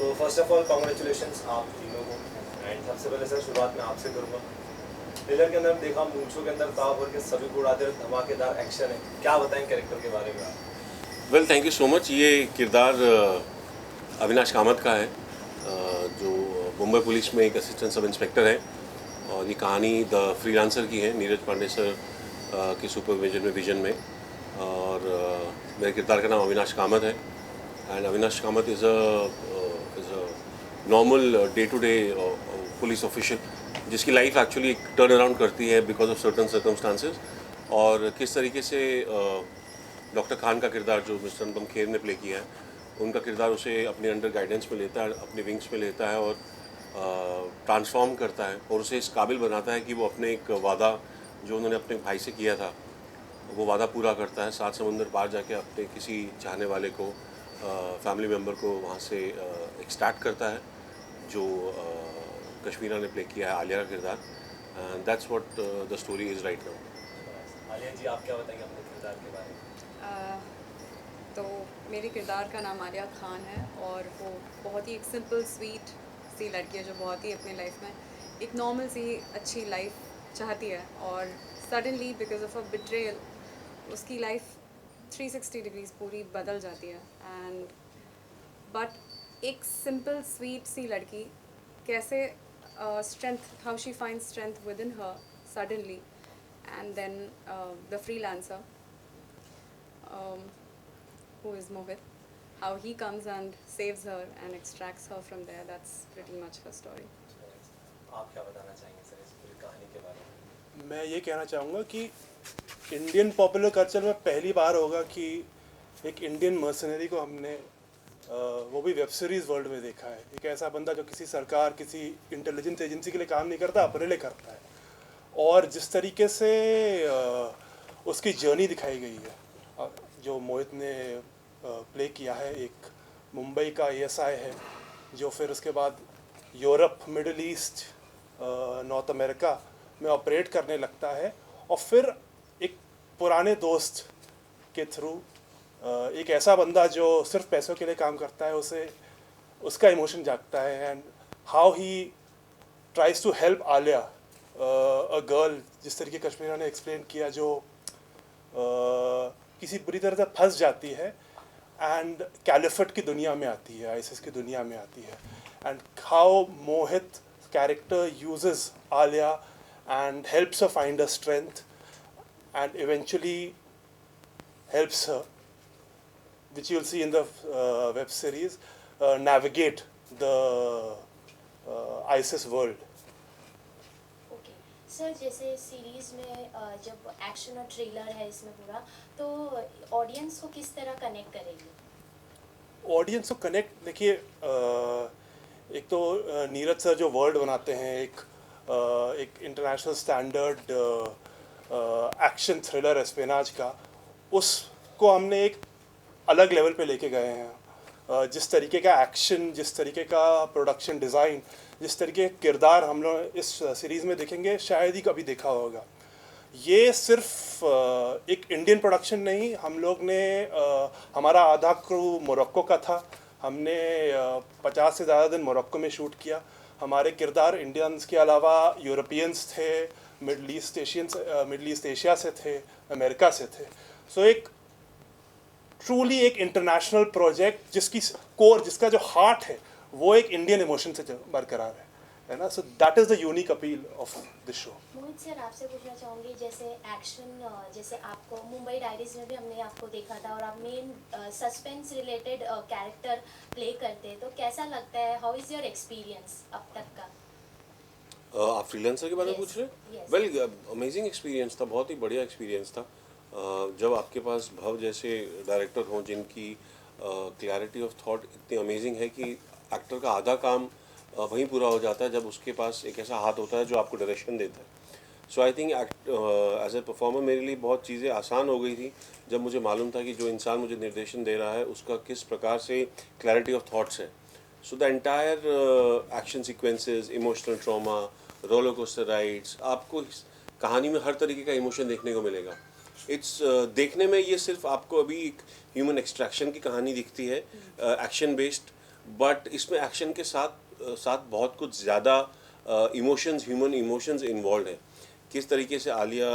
तो first of all congratulations आप तीनों को। एंड सबसे पहले सर शुरुआत मैं आपसे करूँगा। ट्रेलर के अंदर देखा मूंछों के अंदर ताव भर के सभी को उड़ाते हुए धमाकेदार एक्शन है, क्या बताएं कैरेक्टर के बारे में आप? Well, thank you so much. ये किरदार अविनाश कामत का है, जो मुंबई पुलिस में एक असिस्टेंट सब इंस्पेक्टर है, और ये कहानी द फ्रीलांसर की है, नीरज पांडे सर के सुपरविजन में विजन में। और मेरे किरदार का नाम अविनाश कामत है। And Avinash Kamath is a normal day to day police official, जिसकी लाइफ एक्चुअली एक टर्न अराउंड करती है बिकॉज ऑफ सर्टन सर्कमस्टांसेस। और किस तरीके से डॉक्टर खान का किरदार जो मिस्टर अनुपम खेर ने प्ले किया है, उनका किरदार उसे अपने अंडर गाइडेंस में लेता है, अपने विंग्स में लेता है और ट्रांसफॉर्म करता है और उसे इस काबिल बनाता है कि वो अपने एक वादा जो उन्होंने अपने भाई से किया था, वो वादा पूरा करता है। 7 समुंदर पार जाके अपने किसी चाहने वाले को, फैमिली मेम्बर को वहाँ से एक्सट्रैक्ट करता है, जो कश्मीरा ने प्ले किया है, आलिया का किरदार। That's what the story is right now. Alia ji, आप क्या बताएंगे अपने किरदार के बारे में? तो मेरे किरदार का नाम आलिया खान है और वो बहुत ही एक सिंपल स्वीट सी लड़की है जो बहुत ही अपनी लाइफ में एक नॉर्मल सी अच्छी लाइफ चाहती है, और suddenly because of a betrayal उसकी लाइफ 360 डिग्रीज पूरी बदल जाती है। एंड बट एक सिंपल स्वीट सी लड़की कैसे strength, how she finds strength within her suddenly, and then the freelancer, who is Mohit, how he comes and saves her and extracts her from there. That's pretty much her story. आप क्या बताना चाहेंगे sir इस पूरी कहानी के बारे में? मैं ये कहना चाहूँगा कि इंडियन पॉपुलर कल्चर में पहली बार होगा कि एक इंडियन मर्सनरी को हमने वो भी वेब सीरीज़ वर्ल्ड में देखा है। एक ऐसा बंदा जो किसी सरकार, किसी इंटेलिजेंस एजेंसी के लिए काम नहीं करता, अपने लिए करता है। और जिस तरीके से उसकी जर्नी दिखाई गई है, जो मोहित ने प्ले किया है, एक मुंबई का एएसआई है जो फिर उसके बाद Europe, middle east, north America में ऑपरेट करने लगता है, और फिर एक पुराने दोस्त के थ्रू एक ऐसा बंदा जो सिर्फ पैसों के लिए काम करता है, उसे उसका इमोशन जागता है। And how he tries to help Alia, a girl, जिस तरीके कश्मीरा ने एक्सप्लेन किया, जो किसी बुरी तरह से फंस जाती है एंड कैलिफट की दुनिया में आती है, आईसिस की दुनिया में आती है। And how Mohit character uses Alia and helps her find her strength and eventually helps her, which you'll see in the web series, navigate the ISIS world. Okay sir, जैसे सीरीज़ में जब एक्शन और thriller है इसमें पूरा, तो audience को किस तरह कनेक्ट करेगी? ऑडियंस को कनेक्ट, देखिए, एक तो नीरज सर जो वर्ल्ड बनाते हैं, एक इंटरनेशनल स्टैंडर्ड एक्शन थ्रिलर एस्पेनाज का, उसको हमने एक अलग लेवल पे लेके गए हैं। जिस तरीके का एक्शन, जिस तरीके का प्रोडक्शन डिज़ाइन, जिस तरीके के किरदार हम लोग इस सीरीज़ में देखेंगे, शायद ही कभी देखा होगा। ये सिर्फ एक इंडियन प्रोडक्शन नहीं, हम लोग ने हमारा आधा क्रू मोरक्को का था, हमने 50 से ज़्यादा दिन मोरक्को में शूट किया। हमारे किरदार इंडियंस के अलावा यूरोपियंस थे, मिडल ईस्ट एशिया से थे, अमेरिका से थे। सो एक ट्रूली एक इंटरनेशनल प्रोजेक्ट जिसकी कोर, जिसका जो हार्ट है, वो एक इंडियन इमोशन से बरकरार है ना। So that is the unique appeal of this show. Mohit sir, आपसे पूछना चाहूँगी, जैसे एक्शन, जैसे आपको मुंबई डायरीज में भी हमने आपको देखा था और आप main suspense related character play करते हैं, तो कैसा लगता है? हाउ इज़ योर एक्सपीरियंस अब तक का? आप फ्रीलांसर के बारे में Yes, पूछ रहे हैं? yes. वेल, अमेजिंग एक्सपीरियंस था, बहुत ही बढ़िया एक्सपीरियंस था। जब आपके पास भव जैसे डायरेक्टर हों जिनकी क्लैरिटी ऑफ थॉट इतनी अमेजिंग है कि एक्टर का आधा काम वहीं पूरा हो जाता है जब उसके पास एक ऐसा हाथ होता है जो आपको डायरेक्शन देता है। So I think as a performer मेरे लिए बहुत चीज़ें आसान हो गई थी जब मुझे मालूम था कि जो इंसान मुझे निर्देशन दे रहा है उसका किस प्रकार से क्लैरिटी ऑफ थॉट्स है। So the entire action sequences, emotional trauma, roller coaster rides, आपको इस कहानी में हर तरीके का इमोशन देखने को मिलेगा। इट्स देखने में ये सिर्फ आपको अभी एक ह्यूमन एक्सट्रैक्शन की कहानी दिखती है, एक्शन बेस्ड, बट इसमें एक्शन के साथ साथ बहुत कुछ ज़्यादा इमोशंस, ह्यूमन इमोशंस इन्वॉल्व हैं। किस तरीके से आलिया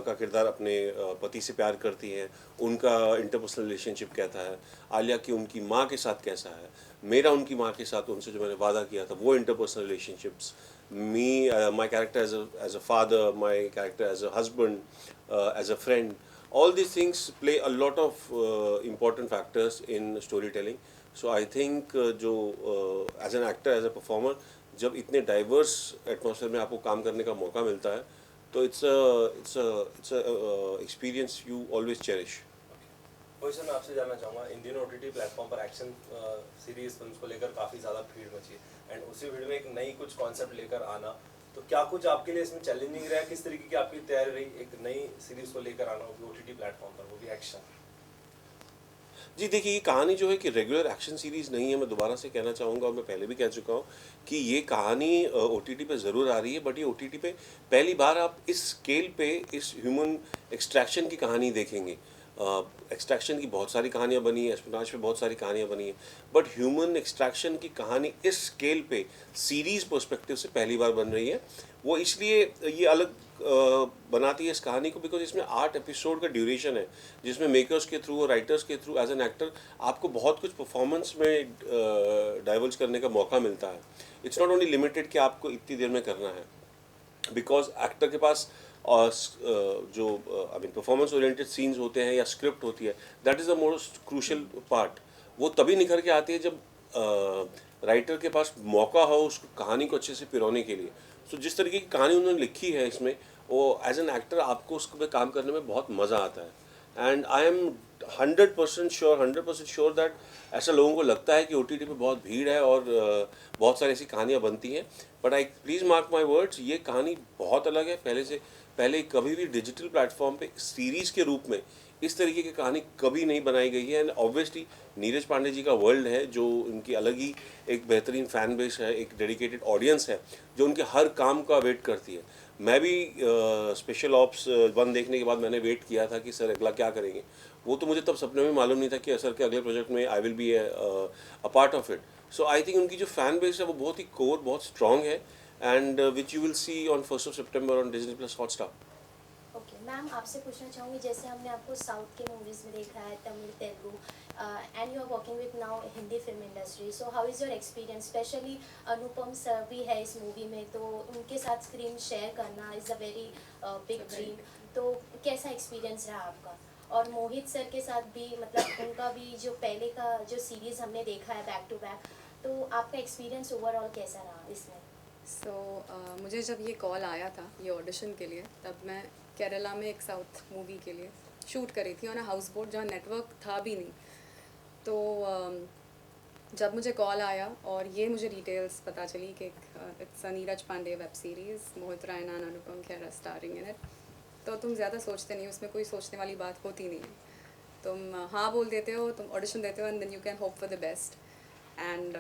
का किरदार अपने पति से प्यार करती है, उनका इंटरपर्सनल रिलेशनशिप कैसा है, आलिया की उनकी माँ के साथ कैसा है, मेरा उनकी माँ के साथ उनसे जो मैंने वादा किया था वो interpersonal relationships, me my character as a father, my character as a husband, as a friend, all these things play a lot of important factors in storytelling. So I think जो as an actor, as a performer, जब इतने diverse atmosphere में आपको काम करने का मौका मिलता है तो it's a experience you always cherish. वही सर मैं आपसे जानना चाहूँगा, इन दिनों OTT प्लेटफॉर्म पर एक्शन सीरीज फिल्म्स को लेकर काफ़ी ज़्यादा भीड़ मची है एंड उसी भीड़ में एक नई कुछ कॉन्सेप्ट लेकर आना, तो क्या कुछ आपके लिए इसमें चैलेंजिंग रहा है? किस तरीके की आपकी तैयारी रही एक नई सीरीज को लेकर आना, वो भी OTT प्लेटफॉर्म पर, वो भी एक्शन? जी देखिए, ये कहानी जो है कि रेगुलर एक्शन सीरीज़ नहीं है, मैं दोबारा से कहना चाहूँगा और मैं पहले भी कह चुका हूँ कि ये कहानी OTT पे ज़रूर आ रही है, बट ये OTT पे पहली बार आप इस स्केल पे इस ह्यूमन एक्सट्रैक्शन की कहानी देखेंगे। एक्सट्रैक्शन की बहुत सारी कहानियाँ बनी हैं, एस्पिनाज पे बहुत सारी कहानियाँ बनी हैं, बट ह्यूमन एक्सट्रैक्शन की कहानी इस स्केल पे सीरीज़ पर्सपेक्टिव से पहली बार बन रही है। वो इसलिए ये अलग बनाती है इस कहानी को बिकॉज इसमें 8 एपिसोड का ड्यूरेशन है, जिसमें मेकर्स के थ्रू और राइटर्स के थ्रू एज एन एक्टर आपको बहुत कुछ परफॉर्मेंस में डाइवर्ज करने का मौका मिलता है। इट्स नॉट ओनली लिमिटेड कि आपको इतनी देर में करना है, बिकॉज एक्टर के पास जो I mean performance oriented scenes होते हैं या स्क्रिप्ट होती है, that is the most crucial part. वो तभी निखर के आती है जब राइटर के पास मौका हो उस कहानी को अच्छे से पिरोने के लिए। सो जिस तरीके की कहानी उन्होंने लिखी है इसमें, वो एज एन एक्टर आपको उस पर काम करने में बहुत मज़ा आता है। And I am 100% sure that ऐसा लोगों को लगता है कि OTT पे बहुत भीड़ है और बहुत सारी ऐसी कहानियाँ बनती हैं, but I please mark my words, ये कहानी बहुत अलग है। पहले कभी भी डिजिटल प्लेटफॉर्म पे सीरीज़ के रूप में इस तरीके की कहानी कभी नहीं बनाई गई है। एंड ऑब्वियसली नीरज पांडे जी का वर्ल्ड है, जो उनकी अलग ही एक बेहतरीन फ़ैन बेस है, एक डेडिकेटेड ऑडियंस है जो उनके हर काम का वेट करती है। मैं भी स्पेशल ऑप्स 1 देखने के बाद मैंने वेट किया था कि सर अगला क्या करेंगे। वो तो मुझे तब सपने में मालूम नहीं था कि सर के अगले प्रोजेक्ट में आई will be a part of it. So I think उनकी जो फ़ैन बेस है वो बहुत ही कोर, बहुत स्ट्रॉन्ग है, and which you will see on 1 September on Disney+ Hotstar। Okay ma'am, आपसे पूछना चाहूँगी, जैसे हमने आपको साउथ के मूवीज़ में देखा है, Tamil, Telugu, and you are working with now Hindi film industry, so how is your experience? Especially Anupam sir भी है इस मूवी में, तो उनके साथ स्क्रीन शेयर करना is a very big dream. तो कैसा एक्सपीरियंस रहा आपका? और मोहित सर के साथ भी, मतलब उनका भी जो पहले का जो सीरीज़ हमने देखा है बैक टू बैक, तो आपका एक्सपीरियंस ओवरऑल कैसा रहा इसमें? मुझे जब ये कॉल आया था ये ऑडिशन के लिए, तब मैं केरला में एक साउथ मूवी के लिए शूट करी थी ऑन अ हाउस बोट, जहाँ नेटवर्क था भी नहीं। तो जब मुझे कॉल आया और ये मुझे डिटेल्स पता चली कि it's a Neeraj Pandey web series, Mohit Raina, Anupam Kher starring in it, तो तुम ज़्यादा सोचते नहीं, उसमें कोई सोचने वाली बात होती नहीं है। तुम हाँ बोल देते हो, तुम ऑडिशन देते हो, and then you can hope for the best. And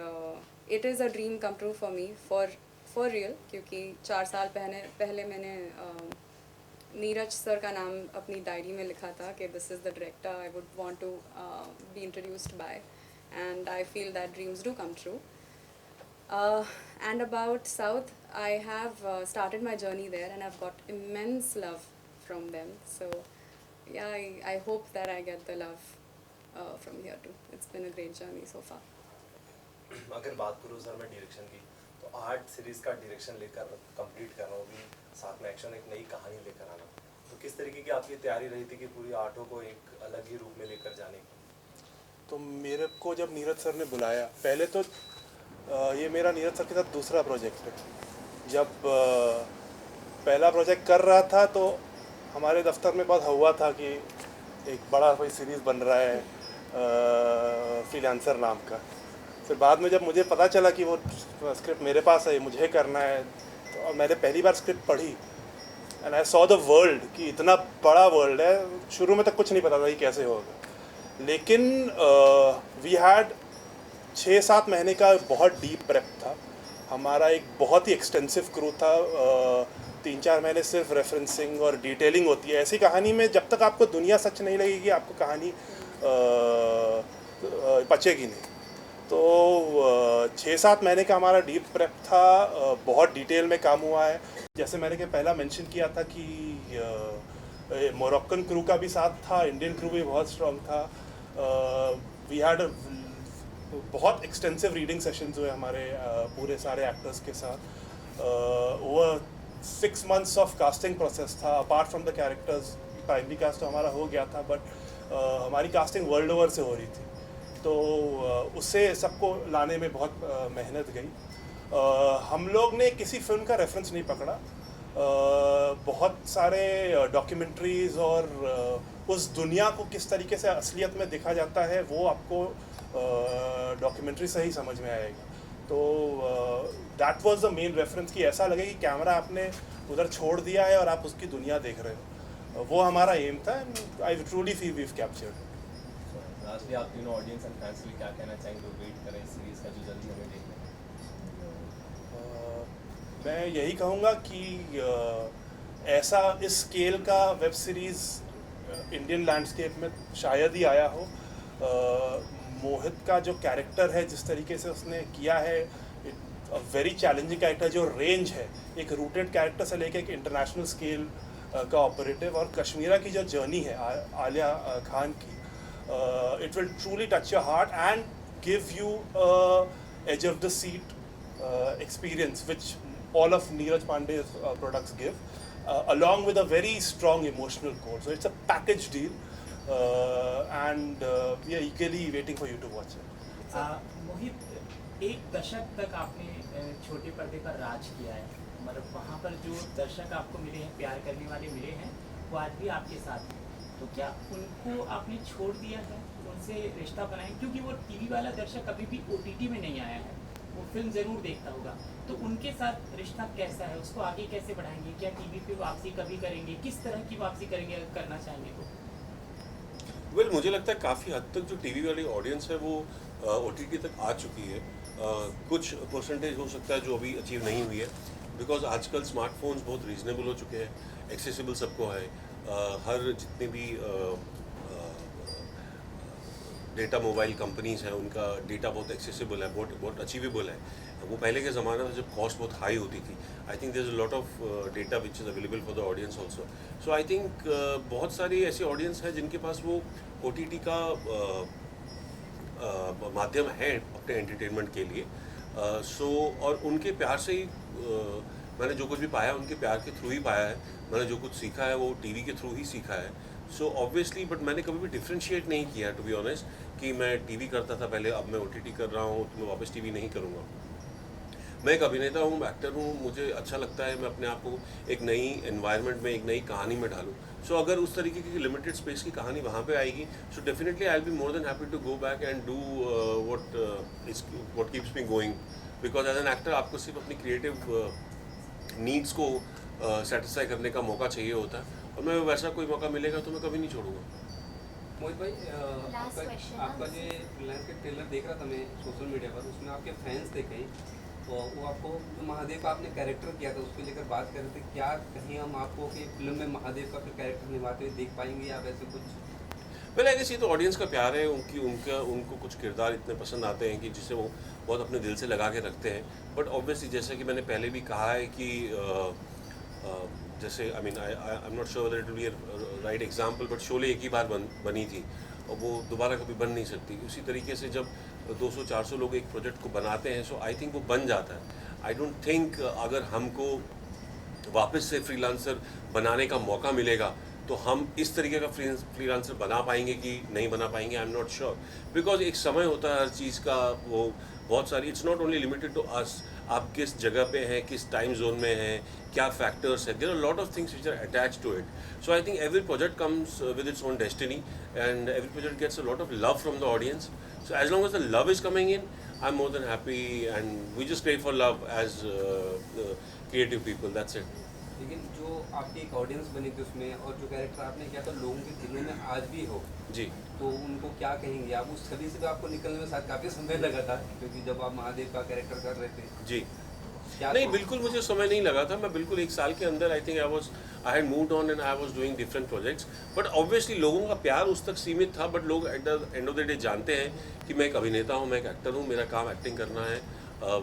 it is a dream come true for me, for real, क्योंकि 4 साल पहले मैंने नीरज सर का नाम अपनी डायरी में लिखा था कि this is the director I would want to be introduced by, and I feel that dreams do come true. And about South, I have started my journey there, and I've got immense love from them. So yeah, I hope that I get the love from here too. It's been a great journey so far. अगर बात करूँ sir मैं direction की, तो 8 series का direction लेकर complete कर रहा हूँ, भी साथ में एक्शन, एक नई कहानी लेकर आना, तो किस तरीके की आपकी तैयारी रही थी कि पूरी 8 को एक अलग ही रूप में लेकर जाने की? तो मेरे को जब नीरज सर ने बुलाया, पहले तो ये मेरा नीरज सर के साथ दूसरा प्रोजेक्ट है। जब पहला प्रोजेक्ट कर रहा था तो हमारे दफ्तर में बहुत हुआ था कि एक बड़ा कोई सीरीज़ बन रहा है फ्रीलांसर नाम का। फिर बाद में जब मुझे पता चला कि वो स्क्रिप्ट मेरे पास है, मुझे करना है, तो मैंने पहली बार स्क्रिप्ट पढ़ी and I saw the world कि इतना बड़ा वर्ल्ड है। शुरू में तक कुछ नहीं पता था कि कैसे होगा, लेकिन वी हैड 6-7 महीने का बहुत डीप प्रेप था हमारा, एक बहुत ही एक्सटेंसिव क्रू था। 3-4 महीने सिर्फ रेफरेंसिंग और डिटेलिंग होती है ऐसी कहानी में। जब तक आपको दुनिया सच नहीं लगेगी आपको कहानी पचेगी नहीं। तो 6-7 महीने का हमारा डीप प्रेप था, बहुत डिटेल में काम हुआ है। जैसे मैंने पहला मेंशन किया था कि मोरक्कन क्रू का भी साथ था, इंडियन क्रू भी बहुत स्ट्रॉन्ग था। वी हैड बहुत एक्सटेंसिव रीडिंग सेशंस हुए हमारे पूरे सारे एक्टर्स के साथ। Over 6 months of casting process था। Apart from the characters, primary cast तो हमारा हो गया था, बट हमारी कास्टिंग वर्ल्ड ओवर से हो रही थी, तो उससे सबको लाने में बहुत मेहनत गई। हम लोग ने किसी फिल्म का रेफरेंस नहीं पकड़ा। बहुत सारे डॉक्यूमेंट्रीज़ और उस दुनिया को किस तरीके से असलियत में देखा जाता है वो आपको डॉक्यूमेंट्री से ही समझ में आएगा। तो that was the main reference, कि ऐसा लगे कि कैमरा आपने उधर छोड़ दिया है और आप उसकी दुनिया देख रहे हो। वो हमारा एम था, and I truly feel we have captured. Lastly आप तीनों ऑडियंस एंड फैंस के लिए क्या कहना चाहेंगे, वेट करें इस सीरीज़ का जो जल्दी हमें देखना है? मैं यही कहूँगा कि ऐसा इस स्केल का वेब सीरीज़ इंडियन लैंडस्केप में शायद ही आया हो। मोहित का जो कैरेक्टर है, जिस तरीके से उसने किया है, वेरी चैलेंजिंग कैरेक्टर, जो रेंज है एक रूटेड कैरेक्टर से लेकर एक इंटरनेशनल स्केल का ऑपरेटिव, और कश्मीरा की जो जर्नी है आलिया खान की, it will truly touch your heart and give you a edge of the seat experience which all of Neeraj Pandey's products give, along with a very strong emotional core. So it's a package deal, and we are eagerly waiting for you to watch it. मोहित, एक दशक तक आपने छोटे पर्दे पर राज किया है, मतलब वहाँ पर जो दर्शक आपको मिले हैं, प्यार करने वाले मिले हैं, वो आज भी आपके साथ हैं। तो क्या उनको आपने छोड़ दिया है, उनसे रिश्ता बनाए? क्योंकि वो टीवी वाला दर्शक अभी भी OTT में नहीं आया है, वो फिल्म ज़रूर देखता होगा, तो उनके साथ रिश्ता कैसा है, उसको आगे कैसे बढ़ाएंगे? क्या टीवी पे वापसी कभी करेंगे? किस तरह की वापसी करेंगे अगर करना चाहेंगे तो? वेल, मुझे लगता है काफ़ी हद तक जो टीवी वाली ऑडियंस है वो OTT तक आ चुकी है। कुछ परसेंटेज हो सकता है जो अभी अचीव नहीं हुई है, बिकॉज आजकल स्मार्टफोन्स बहुत रीजनेबल हो चुके हैं, एक्सेसिबल सबको है। हर जितने भी डेटा मोबाइल कंपनीज़ हैं उनका डेटा बहुत एक्सेसिबल है, बहुत अचीवेबल है। वो पहले के ज़माने में जब कॉस्ट बहुत हाई होती थी, I think there is a lot of data which is available for the audience also. So I think बहुत सारी ऐसी ऑडियंस है जिनके पास वो OTT का माध्यम है अपने एंटरटेनमेंट के लिए। और उनके प्यार से ही मैंने जो कुछ भी पाया उनके प्यार के थ्रू ही पाया है। मैंने जो कुछ सीखा है वो टीवी के थ्रू ही सीखा है। सो ऑब्वियसली, बट मैंने कभी भी डिफ्रेंशिएट नहीं किया, टू बी ऑनेस्ट, कि मैं टीवी करता था पहले, अब मैं OTT कर रहा हूँ तो मैं वापस टीवी नहीं करूँगा। मैं एक अभिनेता हूँ, एक्टर हूँ, मुझे अच्छा लगता है मैं अपने आप को एक नई एनवायरनमेंट में, एक नई कहानी में ढालूँ। सो अगर उस तरीके की लिमिटेड स्पेस की कहानी वहाँ पे आएगी, so definitely I will be more than happy to go back and do what keeps me going, because as an actor आपको सिर्फ अपनी क्रिएटिव नीड्स को सेटिस्फाई करने का मौका चाहिए होता है, और मैं वैसा कोई मौका मिलेगा तो मैं कभी नहीं छोड़ूंगा। मोहित भाई, आपका जो फ्रीलांस के ट्रेलर देख रहा था मैं सोशल मीडिया पर, उसमें आपके फैंस थे कई, तो वो आपको जो महादेव का आपने कैरेक्टर किया था उसको लेकर बात कर रहे थे, क्या कहीं हम आपको कि फिल्म में महादेव का फिर कैरेक्टर निभाते हुए देख पाएंगे या वैसे कुछ? पहले आई गेस ये तो ऑडियंस का प्यार है, उनको कुछ किरदार इतने पसंद आते हैं कि जिसे वो बहुत अपने दिल से लगा के रखते हैं। बट ऑब्वियसली जैसे कि मैंने पहले भी कहा है कि जैसे I am not sure whether it will be right example, but Sholay एक ही बार बनी थी और वो दोबारा कभी बन नहीं सकती। उसी तरीके से जब 200-400 लोग एक प्रोजेक्ट को बनाते हैं, सो आई थिंक वो बन जाता है। आई डोंट थिंक अगर हमको वापस से फ्रीलांसर बनाने का मौका मिलेगा तो हम इस तरीके का फ्रीलांसर बना पाएंगे कि नहीं बना पाएंगे, I am not sure, because एक समय होता है हर चीज़ का। वो बहुत सारी, it's not only limited to us, आप किस जगह पे हैं, किस टाइम जोन में हैं, क्या फैक्टर्स हैं, there are lot of things which are attach to it. So I think every project comes with its own destiny and every project gets a lot of love from the audience. So as long as the love is coming in, I am more than happy and we just crave for love as creative people, that's it. लेकिन जो आपकी एक audience बनी थी उसमें, और जो character आपने किया था लोगों के दिलों में आज भी हो जी, तो उनको क्या कहेंगे आप? उस छवि से भी आपको निकलने में शायद काफ़ी समय लगा था, क्योंकि जब आप महादेव का कैरेक्टर कर रहे थे। जी, क्या नहीं, बिल्कुल मुझे समय नहीं लगा था। मैं बिल्कुल 1 साल के अंदर I had moved on and I was doing different projects. But obviously लोगों का प्यार उस तक सीमित था, बट लोग at the end of the day जानते हैं कि मैं एक अभिनेता हूँ, मैं एक एक्टर हूँ, मेरा काम एक्टिंग करना है।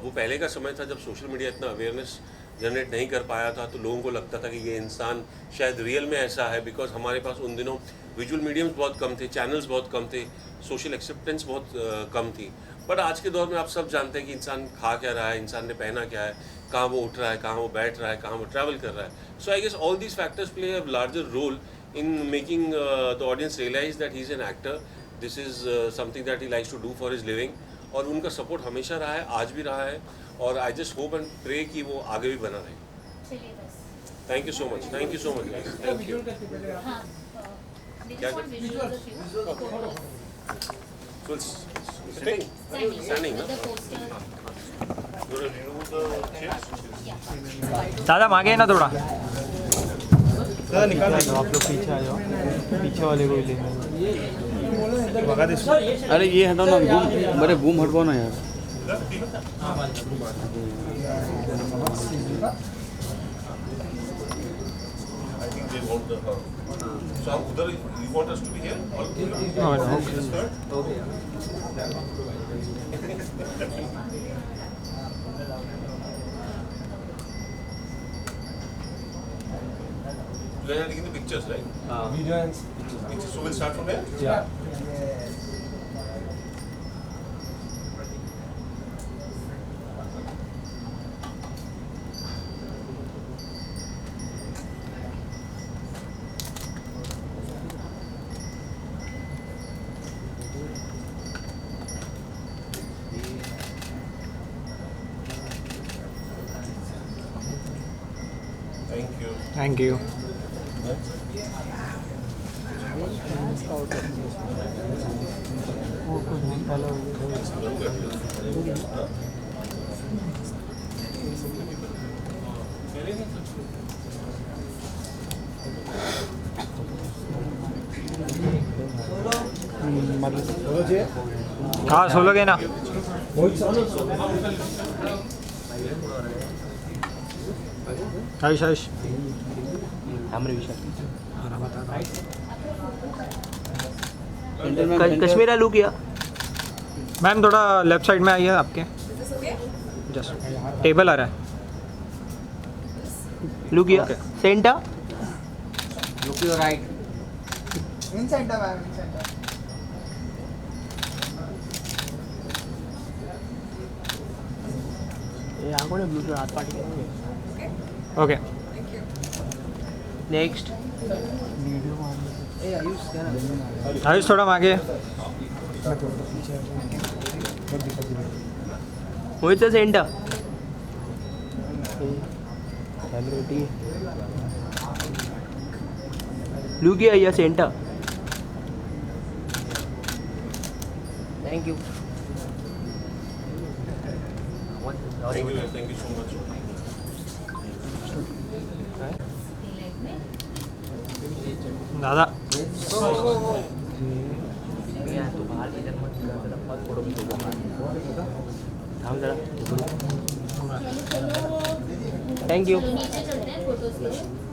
वो पहले का समय था जब सोशल मीडिया इतना अवेयरनेस जनरेट नहीं कर पाया था, तो लोगों को लगता था कि ये इंसान शायद रियल में ऐसा है, बिकॉज हमारे पास उन दिनों विजुअल मीडियम्स बहुत कम थे, चैनल्स बहुत कम थे, सोशल एक्सेप्टेंस बहुत कम थी। बट आज के दौर में आप सब जानते हैं कि इंसान खा क्या रहा है, इंसान ने पहना क्या है, कहाँ वो उठ रहा है, कहाँ वो बैठ रहा है, कहाँ वो ट्रैवल कर रहा है। So I guess all these factors play a larger role in making the audience realise that he is an actor, this is something that he likes to do for his living. और उनका support हमेशा रहा है, आज भी रहा है, और I just hope and pray कि वो आगे भी बना रहे। चलिए बस। Thank you so much, thank you so much, thank you. हाँ we क्या just want visuals of you. So Standing standing, with no? the poster. You wanna remove the chairs? दादा मांगे है ना थोड़ा। आप लोग पीछे आ जाओ, पीछे वाले को ही ले। अरे ये हटाओ ना, बूम, अरे बूम हटवाओ ना यार। I think they want the So udhar you want us to be here? All okay. You guys are taking the pictures, right? Video and Pictures. So we'll start from here? yeah. Thank you. Thank you. हाँ सोलोगे ना। Ayush Ayush Kashmira look किया। Ma'am थोड़ा left side में आइए आपके। Just table आ रहा है। Look किया Okay. Centre look to right. ये आंखों ने ब्लू हाथ पार्टी करेंगे। ओके नेक्स्ट आयुष थोड़ा आगे। मोहित से सेंटर लुक किया या centre. Thank you. Thank you so much. दादा थैंक यू। नीचे चलते हैं फोटोज के लिए।